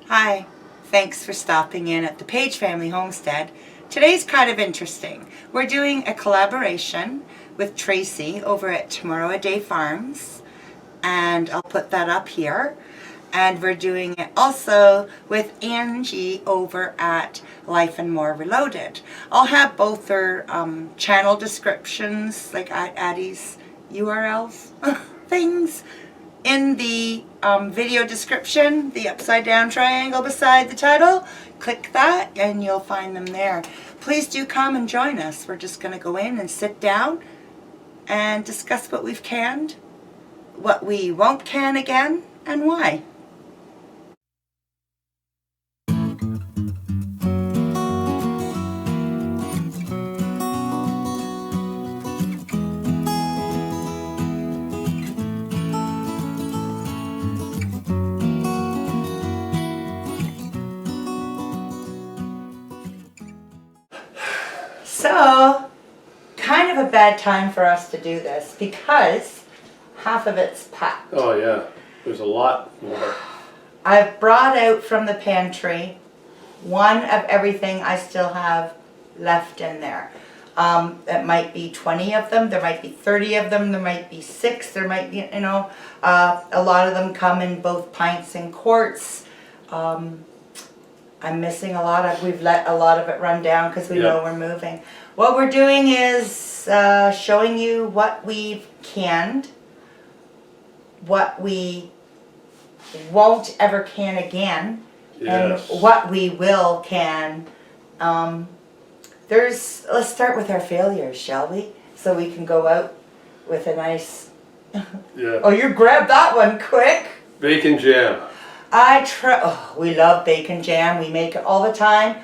Hi, thanks for stopping in at the Paigefamily Homestead. Today's kind of interesting. We're doing a collaboration with Tracy over at Tomorrowaday Farms, and I'll put that up here. And we're doing it also with Angie over at Life and More Reloaded. I'll have both their channel descriptions, like Addie's URLs, things, in the video description, the upside down triangle beside the title. Click that and you'll find them there. Please do come and join us. We're just going to go in and sit down and discuss what we've canned, what we won't can again, and why. So, kind of a bad time for us to do this because half of it's packed. Oh yeah, there's a lot more. I've brought out from the pantry one of everything I still have left in there. It might be 20 of them, there might be 30 of them, there might be 6, there might be, a lot of them come in both pints and quarts. I'm missing a lot. We've let a lot of it run down because we know we're moving. What we're doing is showing you what we've canned, what we won't ever can again, and what we will can. Let's start with our failures, shall we? So we can go out with a nice... Oh, you grabbed that one quick. Bacon jam. We love bacon jam. We make it all the time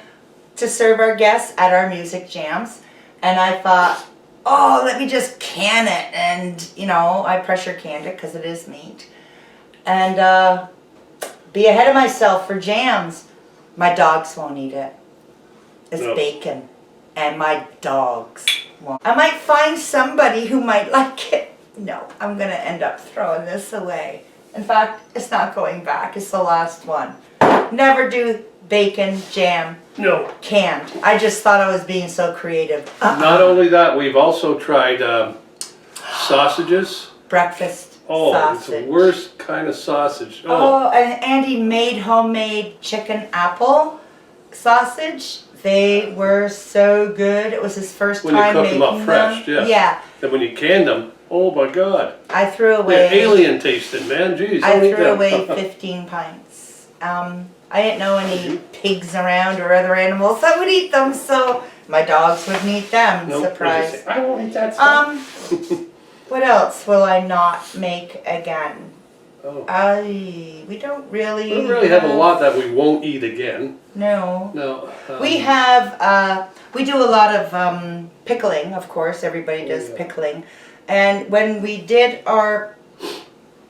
to serve our guests at our music jams. And I thought, oh, let me just can it. And, I pressure canned it because it is meat. And be ahead of myself for jams. My dogs won't eat it. It's bacon. And my dogs won't. I might find somebody who might like it. No, I'm going to end up throwing this away. In fact, it's not going back. It's the last one. Never do bacon jam canned. I just thought I was being so creative. Not only that, we've also tried sausages. Breakfast sausage. Oh, it's the worst kind of sausage. Oh, and Andy made homemade chicken apple sausage. They were so good. It was his first time making them. When you cook them up fresh, yes. Yeah. And when you can them, oh my God. I threw away... They're alien tasting, man. Jeez. I threw away 15 pints. I didn't know any pigs around or other animals that would eat them, so my dogs wouldn't eat them. Surprise. I won't eat that stuff. What else will I not make again? Oh. We don't really... We don't really have a lot that we won't eat again. No. No. We have... we do a lot of pickling, of course. Everybody does pickling. And when we did our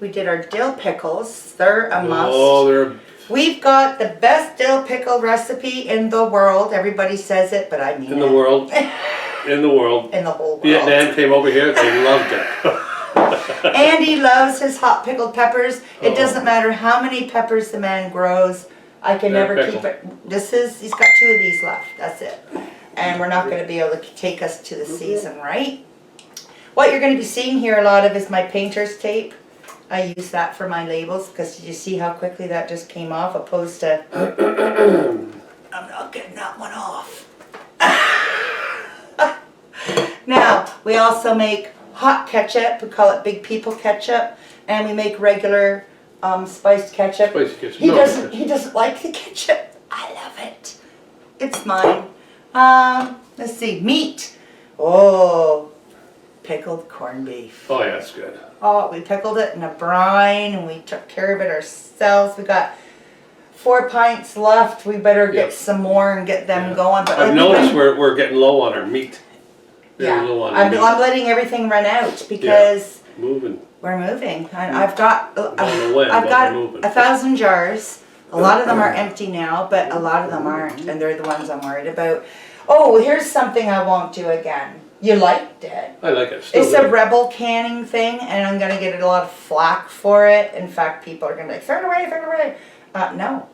dill pickles, they're a must. Oh, We've got the best dill pickle recipe in the world. Everybody says it, but I mean in the world. In the world. In the whole world. Vietnam came over here, they loved it. Andy loves his hot pickled peppers. It doesn't matter how many peppers the man grows. I can never keep it. He's got 2 of these left. That's it. And we're not going to be able to take us to the season, right? What you're going to be seeing here a lot of is my painter's tape. I use that for my labels because did you see how quickly that just came off opposed to... I'm not getting that one off. Now, we also make hot ketchup. We call it Big People ketchup. And we make regular spiced ketchup. Spiced ketchup. He doesn't like the ketchup. I love it. It's mine. Let's see. Meat. Oh... Pickled corned beef. Oh yeah, that's good. Oh, we pickled it in a brine and we took care of it ourselves. We got 4 pints left. We better get some more and get them going. But I've noticed we're getting low on our meat. Very low on I'm letting everything run out because we're moving. And I've got 1,000 jars. A lot of them are empty now, but a lot of them aren't, and they're the ones I'm worried about. Oh, here's something I won't do again. You liked it. I like it. It's a rebel canning thing, and I'm going to get a lot of flack for it. In fact, people are going to be like, throw it away, throw it away. No,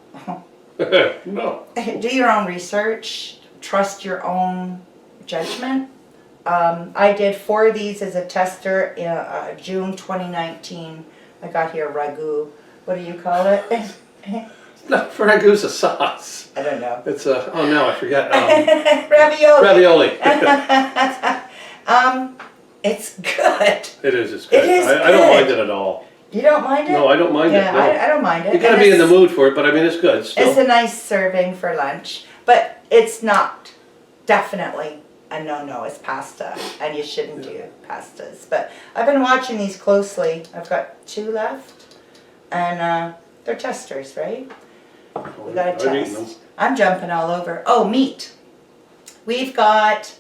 No. Do your own research. Trust your own judgment. I did 4 of these as a tester in June 2019. I got here ragu. What do you call it? No, ragu's a sauce. I don't know. It's a, oh no, I forget. Ravioli. Ravioli. It's good. It is, it's good. It is I don't good. mind it at all. You don't mind it? No, I don't mind Yeah, it. No. I don't mind it. You gotta And be in the it's- mood for it, but I mean, it's good still. It's a nice serving for lunch, but it's not definitely a no-no. It's pasta, and you shouldn't do pastas. But I've been watching these closely. I've got 2 left, and they're testers, right? We gotta I've eaten them. test. I'm jumping all over. Oh, meat. We've got,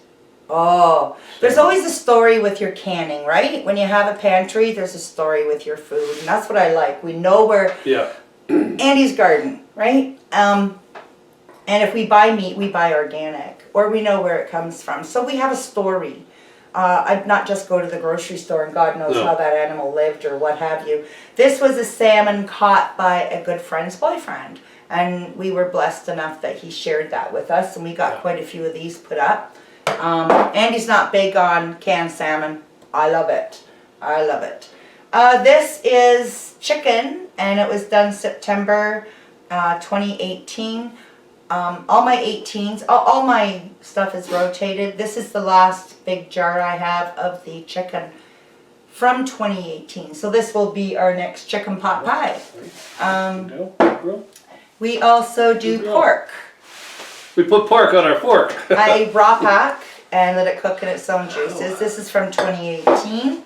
oh, there's always a story with your canning, right? When you have a pantry, there's a story with your food, and that's what I like. We know where Yeah. Andy's garden, right? And if we buy meat, we buy organic, or we know where it comes from. So we have a story. I'd not just go to the grocery store and God knows No. how that animal lived or what have you. This was a salmon caught by a good friend's boyfriend. And we were blessed enough that he shared that with us, and we got quite a few of these put up. Andy's not big on canned salmon. I love it. I love it. This is chicken, and it was done September 2018. All my 18s, all my stuff is rotated. This is the last big jar I have of the chicken from 2018. So this will be our next chicken pot pie. We also do pork. We put pork on our fork. I raw pack and let it cook in its own juices. This is from 2018.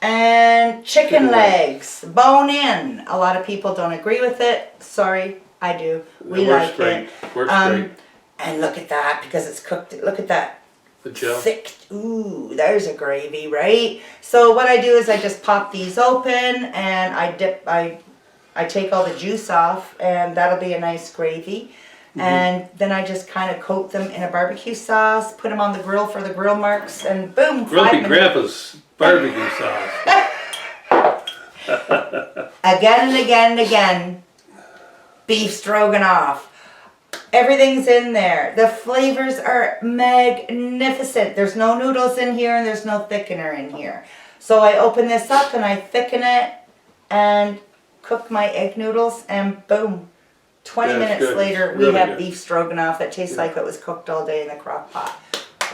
And chicken legs, bone in. A lot of people don't agree with it. Sorry, I do. We like it. Works great. And look at that, because it's cooked. Look at that. The gel. Thick. Ooh, there's a gravy, right? So what I do is I just pop these open and I take all the juice off, and that'll be a nice gravy. And then I just kind of coat them in a barbecue sauce, put them on the grill for the grill marks, and boom, 5 Grumpy minutes. Grandpa's barbecue sauce. Again and again and again, beef stroganoff. Everything's in there. The flavors are magnificent. There's no noodles in here, and there's no thickener in here. So I open this up and I thicken it and cook my egg noodles, and boom. 20 Yeah, it's minutes good. later, It's we really have good. beef stroganoff that tastes like it was cooked all day in the crock pot.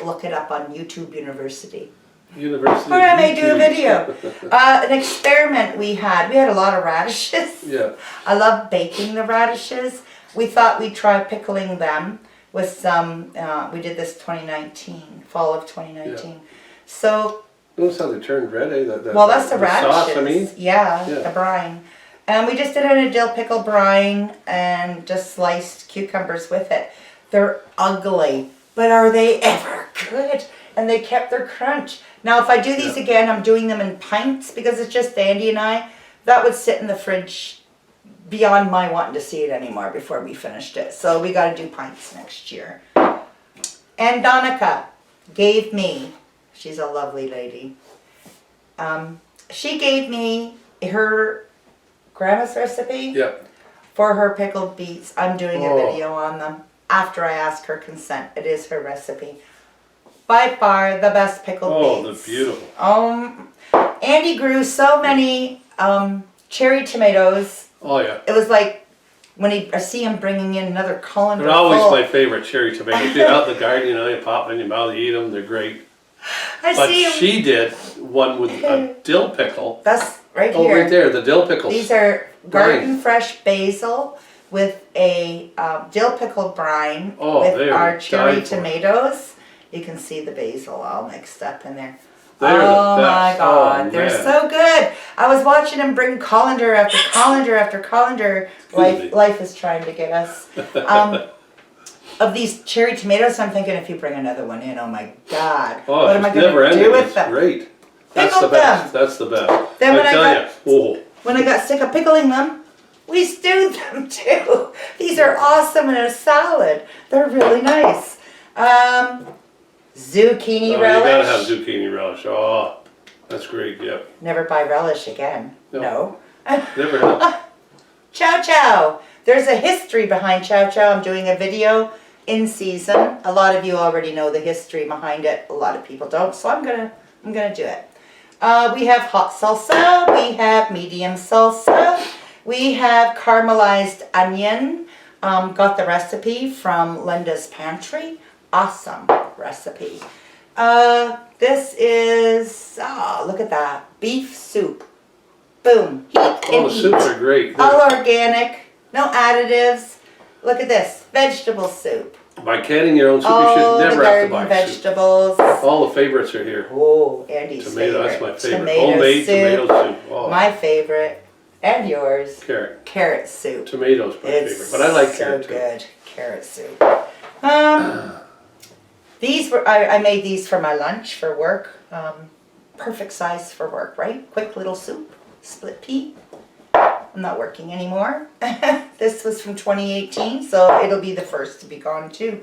Look it up on YouTube University. University. Or I may do a YouTube. video. An experiment we had a lot of radishes. Yeah. I love baking the radishes. We thought we'd try pickling them with some, we did this 2019, fall of 2019. So, Notice how they turned red, eh? well, that's the radishes. Sauce, I mean. Yeah, Yeah. the brine. And we just did it in a dill pickle brine and just sliced cucumbers with it. They're ugly, but are they ever good? And they kept their crunch. Now, if I do these again, I'm doing them in pints because it's just Andy and I. That would sit in the fridge beyond my wanting to see it anymore before we finished it. So we got to do pints next year. And Donica gave me, she's a lovely lady, she gave me her grandma's recipe Yeah. for her pickled beets. I'm doing a Oh. video on them after I ask her consent. It is her recipe. By far the best pickled Oh, beets. they're beautiful. Andy grew so many cherry tomatoes. Oh yeah. It was like when I see him bringing in another colander They're always full. my favorite cherry tomatoes. You're out in the garden, you pop them in your mouth, you eat them, they're great. I But see him. she did one with a dill pickle. That's right Oh, here. right there, the dill pickles. These are garden fresh basil with a dill pickled brine Oh, with they our are cherry dyed for it. tomatoes. You can see the basil all mixed up in there. They're the Oh my best. God, Oh, they're man. so good. I was watching him bring colander after colander after colander. Life is trying to get us. Of these cherry tomatoes, I'm thinking if you bring another one in, oh my God, Oh, what am I it's going never to ending. do with It's them? great. That's the Pickled best. them. That's the best. Then when I tell got- you, When I got sick of pickling them, we stewed them too. These are awesome in a salad. They're really nice. Zucchini you relish. gotta have zucchini relish. Oh, that's great. Yep. Never buy relish again. No. No. Never have. Chow chow. There's a history behind chow chow. I'm doing a video in season. A lot of you already know the history behind it. A lot of people don't, so I'm gonna do it. We have hot salsa. We have medium salsa. We have caramelized onion. Got the recipe from Linda's Pantry. Awesome recipe. This is, look at that, beef soup. Boom. Heat and Oh, the eat. soups are great. All organic, no additives. Look at this, vegetable soup. By canning your own soup, you All should the never have to garden buy soup. vegetables. All the favorites are here. Oh, Andy's Tomato, favorite. that's my favorite. Tomato Homemade soup. tomato soup. Oh, My favorite. And yours. carrot. Carrot soup. Tomatoes my It's favorite, but I like so carrot too. good. Carrot soup. These were, I made these for my lunch for work. Perfect size for work, right? Quick little soup. Split pea. I'm not working anymore. This was from 2018, so it'll be the first to be gone too.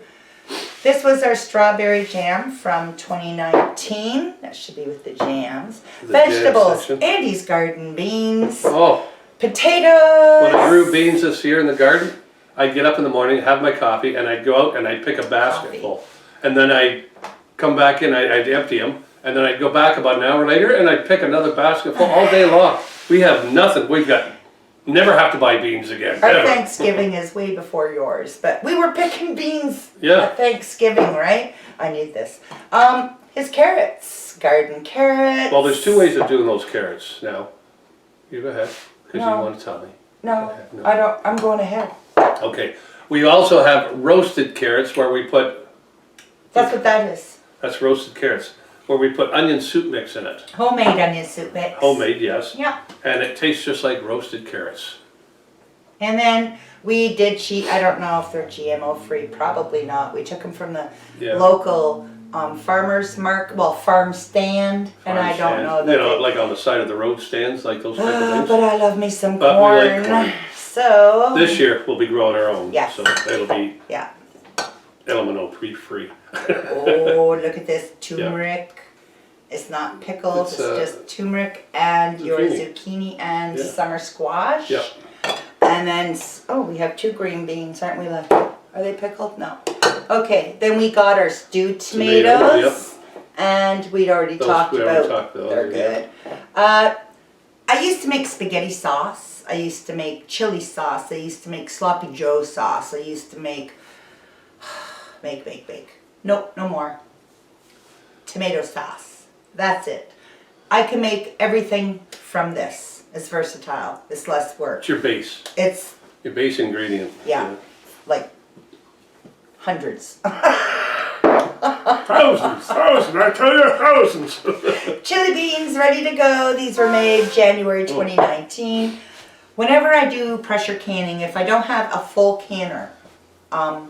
This was our strawberry jam from 2019. That should be with the jams. The jam Vegetables. section. Andy's garden beans. Oh, Potatoes. when I grew beans this year in the garden, I'd get up in the morning, have my coffee, and I'd go out and I'd pick a basket full. And then I'd come back in, I'd empty them, and then I'd go back about an hour later and I'd pick another basket full all day long. We have nothing. We've got, never have to buy beans again. Our ever. Thanksgiving is way before yours, but we were picking beans Yeah. at Thanksgiving, right? I need this. His carrots, garden carrots. Well, there's two ways of doing those carrots now. You go ahead, because No. you want to tell me. No, Okay, no. I don't. I'm going ahead. Okay. We also have roasted carrots where we put, That's what that is. that's roasted carrots, where we put onion soup mix in it. Homemade onion soup mix. Homemade, yes. Yeah. And it tastes just like roasted carrots. And then we did I don't know if they're GMO free. Probably not. We took them from the Yeah. local farmers market, farm stand, and I don't know that. You know, they- like on the side of the road stands, like those type of things. But I love me some But we corn. like corn. So This year we'll be growing our own. Yes. So it'll be yeah. LMNO free. Oh, look at this turmeric. It's not pickled. It's, just turmeric and your zucchini and Yeah. summer squash. Yep. And then we have 2 green beans, aren't we? Left? Are they pickled? No. Okay. Then we got our stewed tomatoes. And we'd already talked we about. already talked about. They're good. I used to make spaghetti sauce. I used to make chili sauce. I used to make sloppy joe sauce. I used to make bake. Nope, no more. Tomato sauce. That's it. I can make everything from this. It's versatile. It's less work. It's your base. It's Your base ingredient. Yeah. like hundreds. Thousands, I tell you, thousands. Chili beans ready to go. These were made January 2019. Whenever I do pressure canning, if I don't have a full canner, I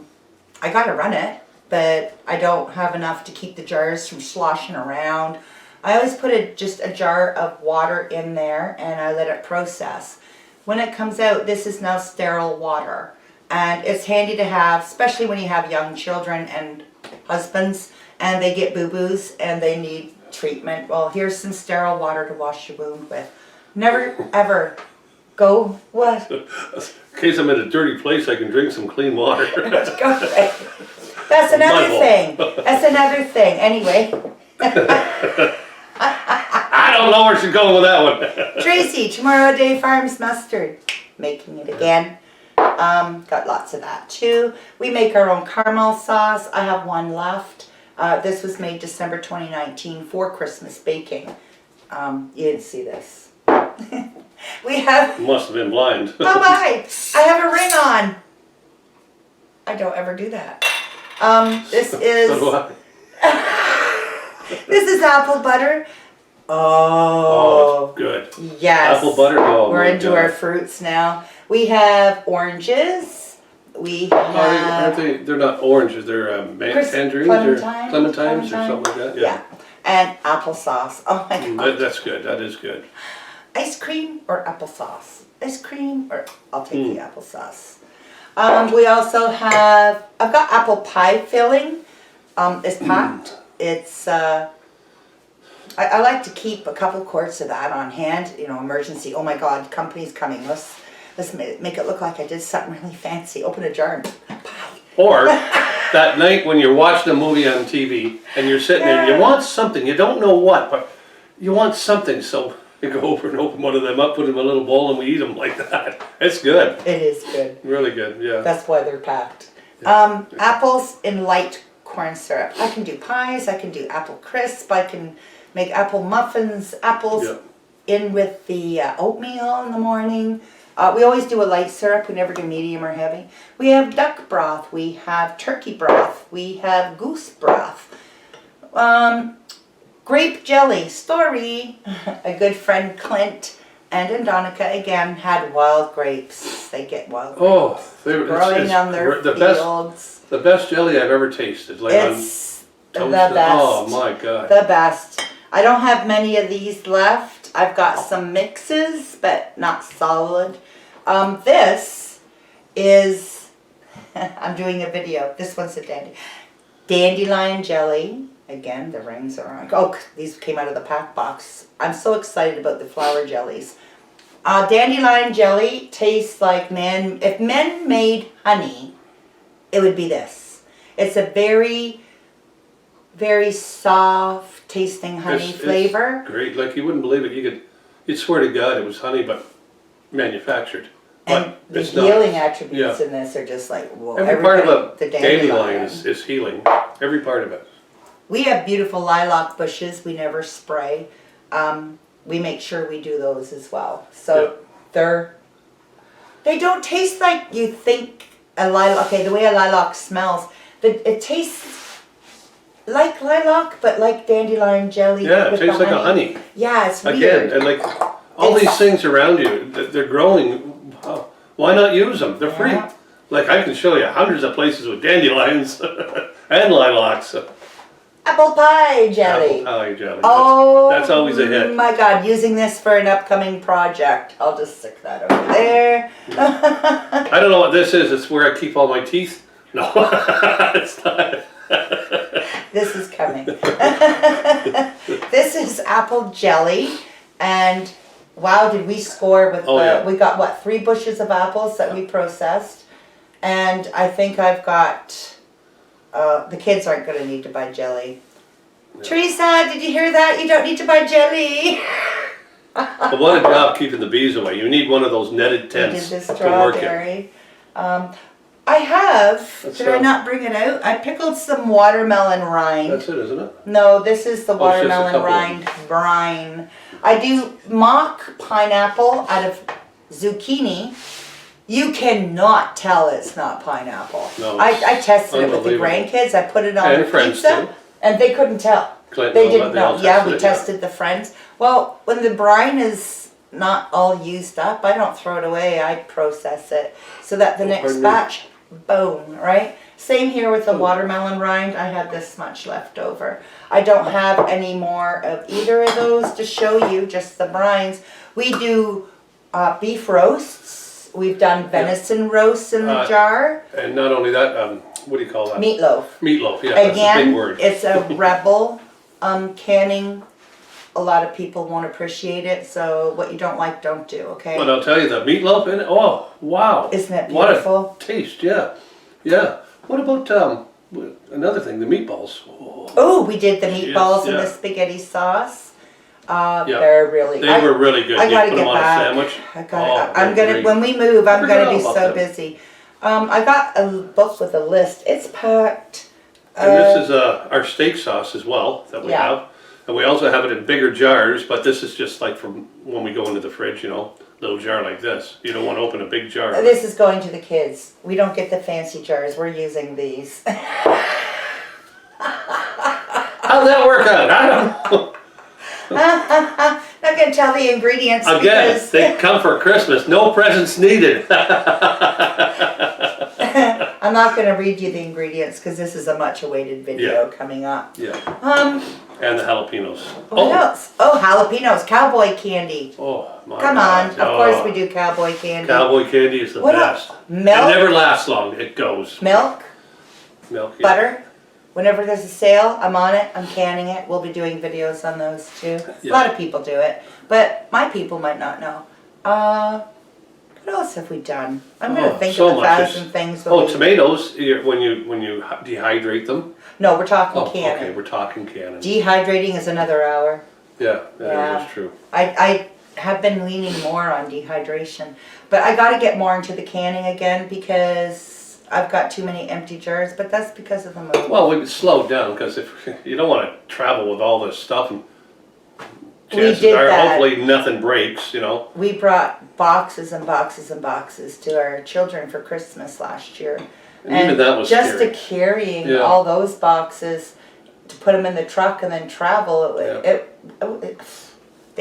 gotta run it, but I don't have enough to keep the jars from sloshing around. I always put just a jar of water in there and I let it process. When it comes out, this is now sterile water. And it's handy to have, especially when you have young children and husbands and they get boo-boos and they need treatment. Well, here's some sterile water to wash your wound with. Never ever go, what? In case I'm in a dirty place, I can drink some clean water. Go away. That's another thing. That's another thing. Anyway, I don't know where she's going with that one. Tracy, Tomorrowaday Farms mustard. Making it again. Got lots of that too. We make our own caramel sauce. I have one left. This was made December 2019 for Christmas baking. You didn't see this. We have, Must have been blind. oh my, I have a ring on. I don't ever do that. This is, So do I. this is apple butter. Oh, Oh, good. yes. Apple butter. Oh, We're my into God. our fruits now. We have oranges. We have They're not oranges. They're tangerines or clementines or something like that. yeah. And applesauce. Oh my God. That's good. That is good. Ice cream or applesauce? Ice cream or I'll take the applesauce. We also have, I've got apple pie filling. It's packed. It's, I like to keep a couple quarts of that on hand, you know, emergency. Oh my God, company's coming. Let's make it look like I did something really fancy. Open a jar and pie. Or that night when you're watching a movie on TV and you're sitting there and you want something, you don't know what, but you want something, so you go over and open one of them up, put them in a little bowl, and we eat them like that. It's good. It is good. Really good, yeah. That's why they're packed. Apples in light corn syrup. I can do pies, I can do apple crisp, I can make apple muffins, apples in with the oatmeal in the morning. We always do a light syrup, we never do medium or heavy. We have duck broth, we have turkey broth, we have goose broth. Grape jelly, story. A good friend Clint and Indonica again had wild grapes. They get wild grapes growing on their fields. The best jelly I've ever tasted. Like it's the best. Oh my God. The best. I don't have many of these left. I've got some mixes, but not solid. This is, I'm doing a video. This one's a dandelion jelly. Again, the rings are on. Oh, these came out of the pack box. I'm so excited about the flour jellies. Dandelion jelly tastes like if men made honey, it would be this. It's a very, very soft tasting honey flavor. It's great. Like you wouldn't believe it. You'd swear to God it was honey, but manufactured. And but the healing attributes in this are just like, whoa. Every part of a dandelion is healing. Every part of it. We have beautiful lilac bushes. We never spray. We make sure we do those as well. So they don't taste like you think a lilac. Okay, the way a lilac smells, it tastes like lilac, but like dandelion jelly. Yeah, it tastes like a honey. Yeah, it's weird. Again, and like all these things around you, they're growing. Why not use them? They're free. Like I can show you hundreds of places with dandelions and lilacs. Apple pie jelly. Apple pie jelly. Oh, that's always a hit. My God, using this for an upcoming project. I'll just stick that over there. I don't know what this is. It's where I keep all my teeth. No, it's not. This is coming. This is apple jelly, and wow, did we score with we got what, 3 bushels of apples that we processed, and I think I've got. The kids aren't going to need to buy jelly. Yeah. Teresa, did you hear that? You don't need to buy jelly. But what a job keeping the bees away. You need one of those netted tents to work in. I have, did I not bring it out? I pickled some watermelon rind. That's it, isn't it? No, this is the watermelon rind brine. I do mock pineapple out of zucchini. You cannot tell it's not pineapple. No, I tested it with the grandkids. I put it on the pizza, and they couldn't tell. They didn't know. Yeah, we tested the friends. Well, when the brine is not all used up, I don't throw it away. I process it so that the next batch, boom, right? Same here with the watermelon rind. I have this much left over. I don't have any more of either of those to show you, just the brines. We do beef roasts. We've done venison roasts in the jar. And not only that, what do you call that? Meatloaf. Meatloaf, yeah, again, that's a big word. It's a rebel canning. A lot of people won't appreciate it, so what you don't like, don't do, okay? But I'll tell you, the meatloaf in it, oh, wow. Isn't it beautiful? What a taste, yeah. Yeah. What about, another thing, the meatballs? Oh, we did the meatballs and the spaghetti sauce. They're really. They were really good. I gotta get them on back. A sandwich. I'm gonna when we move. I'm gonna be so busy. I got a book with a list. It's packed. And this is our steak sauce as well that we have, and we also have it in bigger jars. But this is just like from when we go into the fridge, you know, little jar like this. You don't want to open a big jar. This is going to the kids. We don't get the fancy jars. We're using these. How'd that work out? I don't know. Not going to tell the ingredients. Again, because they come for Christmas. No presents needed. I'm not going to read you the ingredients because this is a much awaited video coming up. Yeah. And the jalapenos. What else? Oh, jalapenos. Cowboy candy. Oh, my Come God. on. Of course we do cowboy candy. Cowboy candy is the best. Milk. It never lasts long. It goes. Milk. Milk. Butter. Whenever there's a sale, I'm on it. I'm canning it. We'll be doing videos on those too. A lot of people do it, but my people might not know. What else have we done? I'm going to think so of a much. thousand things. Tomatoes, when you dehydrate them. No, we're talking Oh, canning. okay, we're talking canning. Dehydrating is another hour. Yeah, that is true. I have been leaning more on dehydration, but I got to get more into the canning again because I've got too many empty jars, but that's because of the move. Well, we slowed down because if you don't want to travel with all this stuff, and chances are hopefully nothing breaks, you know. We brought boxes and boxes and boxes to our children for Christmas last year. And even that was just scary. to carrying all those boxes to put them in the truck and then travel, they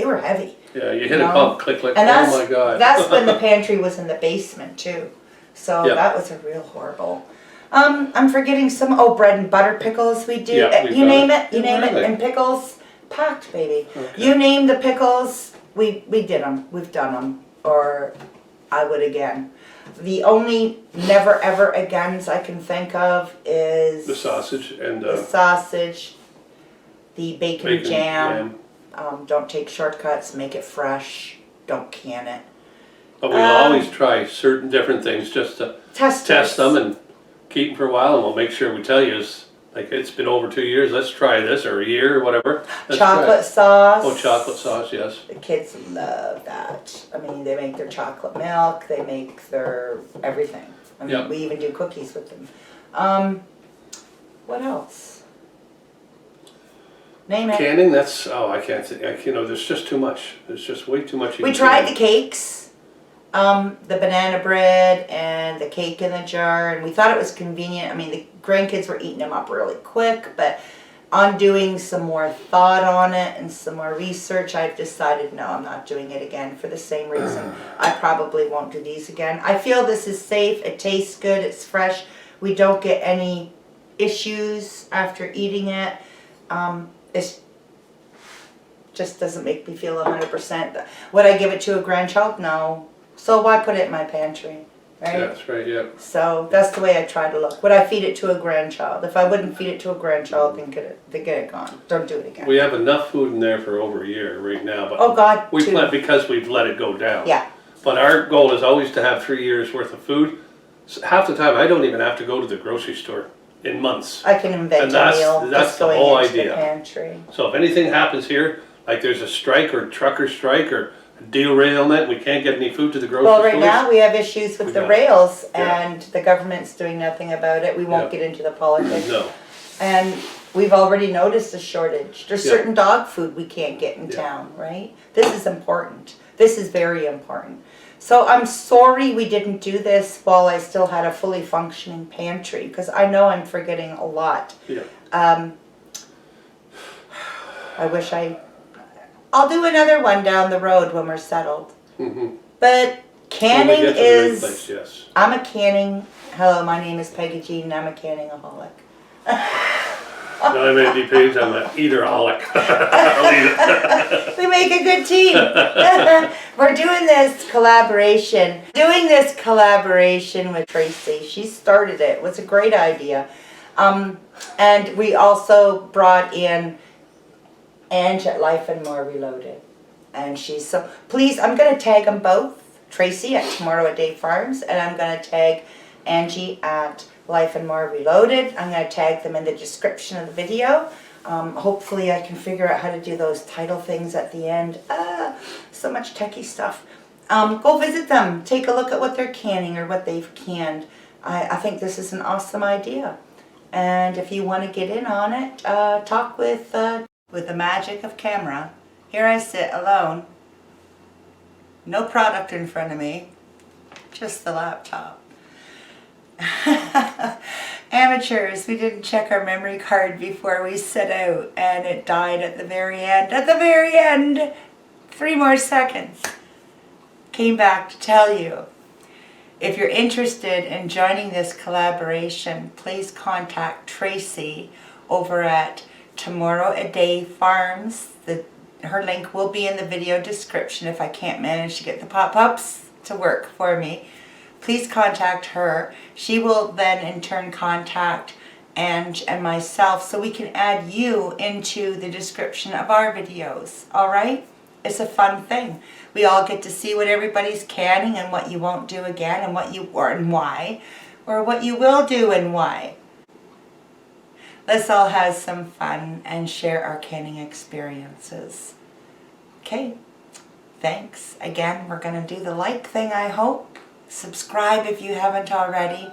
were heavy. Yeah, you hit a bump, click, click, and oh my God. That's when the pantry was in the basement too. So that was a real horrible. I'm forgetting some, bread and butter pickles we do. You name it, and pickles, packed, baby. Okay. You name the pickles, we did them, we've done them, or I would again. The only never ever agains I can think of is the sausage and the bacon jam. Don't take shortcuts, make it fresh, don't can it. But we'll always try certain different things just to test them and keep them for a while, and we'll make sure we tell you, like, it's been over 2 years, let's try this, or a year, or whatever. Chocolate sauce. Oh, chocolate sauce, yes. The kids love that. I mean, they make their chocolate milk, they make their everything. I mean, we even do cookies with them. What else? Name it. Canning, that's, I can't think, there's just too much. There's just way too much. We tried the cakes. The banana bread and the cake in the jar, and we thought it was convenient. I mean, the grandkids were eating them up really quick, but on doing some more thought on it and some more research, I've decided no, I'm not doing it again for the same reason. I probably won't do these again. I feel this is safe, it tastes good, it's fresh. We don't get any issues after eating it. It just doesn't make me feel 100%. Would I give it to a grandchild? No. So why put it in my pantry, right? Yeah, that's right, yeah. So that's the way I try to look. Would I feed it to a grandchild? If I wouldn't feed it to a grandchild, then get it gone. Don't do it again. We have enough food in there for over a year right now, but we plant because we've let it go down. Yeah. But our goal is always to have 3 years worth of food. Half the time, I don't even have to go to the grocery store in months. I can invent a meal that's the going whole into idea. The pantry. So if anything happens here, like there's a strike or trucker strike or derailment, we can't get any food to the grocery stores. Well, right now we have issues with the rails, and the government's doing nothing about it. We won't get into the politics. No. And we've already noticed a shortage. There's certain dog food we can't get in town, right? This is important. This is very important. So I'm sorry we didn't do this while I still had a fully functioning pantry, because I know I'm forgetting a lot. Yeah. I wish I'll do another one down the road when we're settled. Mm-hmm. But canning is... Place, yes. I'm a canning... Hello, my name is Peggy Jean and I'm a canning-aholic. No, I'm Andy Paige, I'm an eater-aholic. I'll eat it. We make a good team. We're doing this collaboration. With Tracy. She started it. It was a great idea. And we also brought in Angie at Life and More Reloaded. And she's so... Please, I'm going to tag them both. Tracy at Tomorrowaday Farms, and I'm going to tag Angie at Life and More Reloaded. I'm going to tag them in the description of the video. Hopefully I can figure out how to do those title things at the end. So much techie stuff. Go visit them. Take a look at what they're canning or what they've canned. I think this is an awesome idea. And if you want to get in on it, talk with the magic of camera. Here I sit alone. No product in front of me. Just the laptop. Amateurs, we didn't check our memory card before we set out, and it died at the very end. At the very end! 3 more seconds. Came back to tell you. If you're interested in joining this collaboration, please contact Tracy over at Tomorrowaday Farms. Her link will be in the video description if I can't manage to get the pop-ups to work for me. Please contact her. She will then in turn contact Ange and myself so we can add you into the description of our videos. Alright? it's a fun thing. We all get to see what everybody's canning and what you won't do again and what you or and why, or what you will do and why. Let's all have some fun and share our canning experiences. Okay, thanks. Again, we're going to do the like thing, I hope. Subscribe if you haven't already.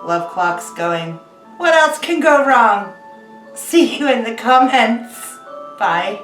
Love clock's going. What else can go wrong? See you in the comments. Bye.